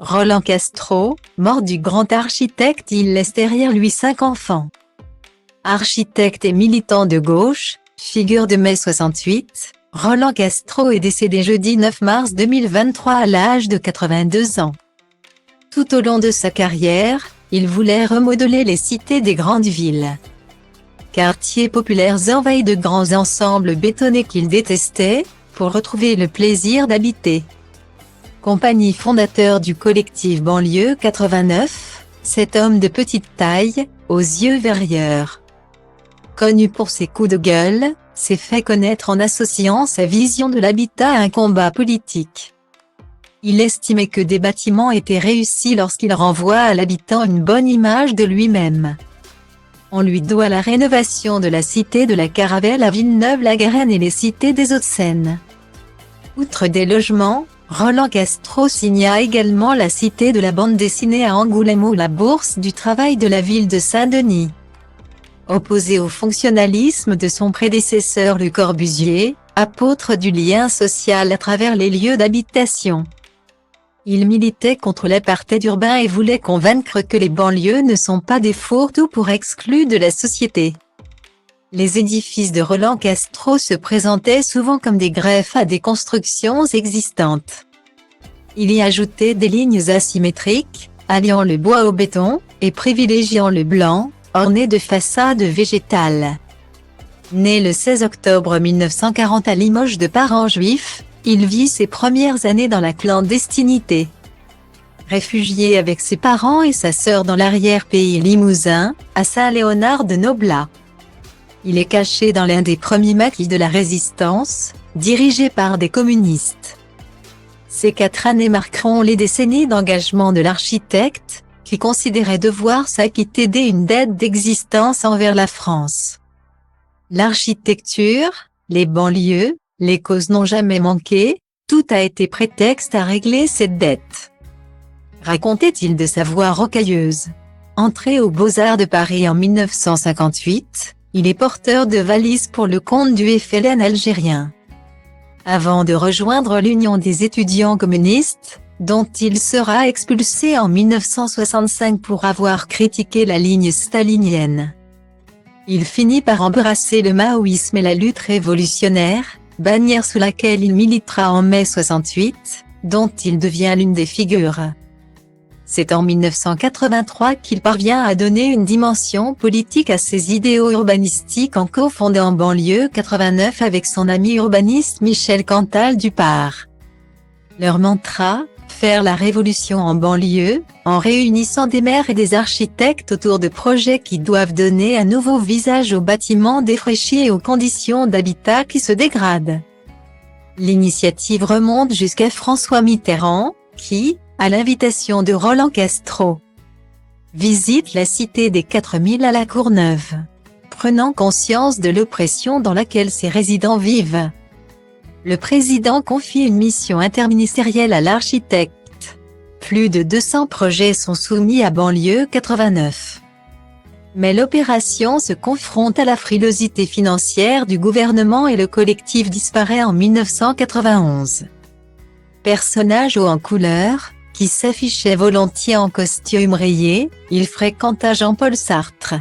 Roland Castro, mort du grand architecte, il laisse derrière lui 5 enfants. Architecte et militant de gauche, figure de mai 68, Roland Castro est décédé jeudi 9 mars 2023 à l'âge de 82 ans. Tout au long de sa carrière, il voulait remodeler les cités des grandes villes. Quartiers populaires envahis de grands ensembles bétonnés qu'il détestait, pour retrouver le plaisir d'habiter. Compagnie fondateur du collectif Banlieue 89, cet homme de petite taille, aux yeux verrieurs. Connu pour ses coups de gueule, s'est fait connaître en associant sa vision de l'habitat à un combat politique. Il estimait que des bâtiments étaient réussis lorsqu'ils renvoient à l'habitant une bonne image de lui-même. On lui doit la rénovation de la cité de la Caravelle à Villeneuve-la-Garenne et les cités des Hauts-de-Seine. Outre des logements, Roland Castro signa également la cité de la bande dessinée à Angoulême ou la Bourse du travail de la ville de Saint-Denis. Opposé au fonctionnalisme de son prédécesseur Le Corbusier, apôtre du lien social à travers les lieux d'habitation. Il militait contre l'apartheid urbain et voulait convaincre que les banlieues ne sont pas des fourre-tout pour exclus de la société. Les édifices de Roland Castro se présentaient souvent comme des greffes à des constructions existantes. Il y ajoutait des lignes asymétriques, alliant le bois au béton, et privilégiant le blanc, orné de façades végétales. Né le 16 octobre 1940 à Limoges de parents juifs, il vit ses premières années dans la clandestinité. Réfugié avec ses parents et sa sœur dans l'arrière-pays limousin, à Saint-Léonard-de-Noblat. Il est caché dans l'un des premiers maquis de la Résistance, dirigé par des communistes. Ces 4 années marqueront les décennies d'engagement de l'architecte, qui considérait devoir s'acquitter d'une dette d'existence envers la France. L'architecture, les banlieues, les causes n'ont jamais manqué, tout a été prétexte à régler cette dette. Racontait-il de sa voix rocailleuse. Entré aux Beaux-Arts de Paris en 1958, il est porteur de valises pour le compte du FLN algérien. Avant de rejoindre l'Union des étudiants communistes, dont il sera expulsé en 1965 pour avoir critiqué la ligne stalinienne. Il finit par embrasser le maoïsme et la lutte révolutionnaire, bannière sous laquelle il militera en mai 68, dont il devient l'une des figures. C'est en 1983 qu'il parvient à donner une dimension politique à ses idéaux urbanistiques en cofondant Banlieue 89 avec son ami urbaniste Michel Cantal-Dupart. Leur mantra, faire la révolution en banlieue, en réunissant des maires et des architectes autour de projets qui doivent donner un nouveau visage aux bâtiments défraîchis et aux conditions d'habitat qui se dégradent. L'initiative remonte jusqu'à François Mitterrand, qui, à l'invitation de Roland Castro, visite la cité des 4000 à La Courneuve, prenant conscience de l'oppression dans laquelle ses résidents vivent. Le président confie une mission interministérielle à l'architecte. Plus de 200 projets sont soumis à Banlieue 89. Mais l'opération se confronte à la frilosité financière du gouvernement et le collectif disparaît en 1991. Personnage haut en couleur, qui s'affichait volontiers en costume rayé, il fréquenta Jean-Paul Sartre.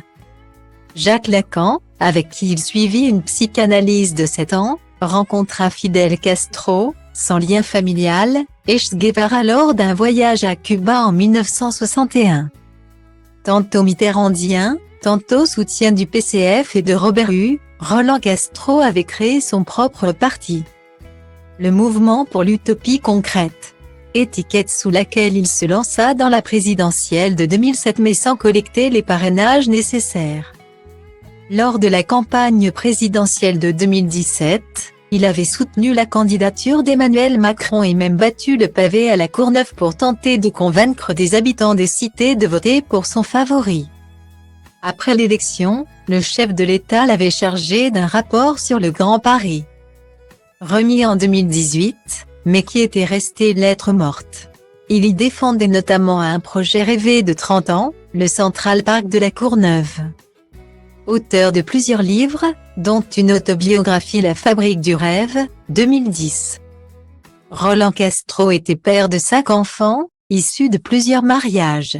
Jacques Lacan, avec qui il suivit une psychanalyse de 7 ans, rencontra Fidel Castro, sans lien familial, et Che Guevara lors d'un voyage à Cuba en 1961. Tantôt mitterrandien, tantôt soutien du PCF et de Robert Hue, Roland Castro avait créé son propre parti. Le Mouvement pour l'Utopie concrète. Étiquette sous laquelle il se lança dans la présidentielle de 2007 mais sans collecter les parrainages nécessaires. Lors de la campagne présidentielle de 2017, il avait soutenu la candidature d'Emmanuel Macron et même battu le pavé à La Courneuve pour tenter de convaincre des habitants des cités de voter pour son favori. Après l'élection, le chef de l'État l'avait chargé d'un rapport sur le Grand Paris. Remis en 2018, mais qui était resté lettre morte. Il y défendait notamment un projet rêvé de 30 ans, le Central Park de La Courneuve. Auteur de plusieurs livres, dont une autobiographie La Fabrique du Rêve, 2010. Roland Castro était père de 5 enfants, Issu de plusieurs mariages.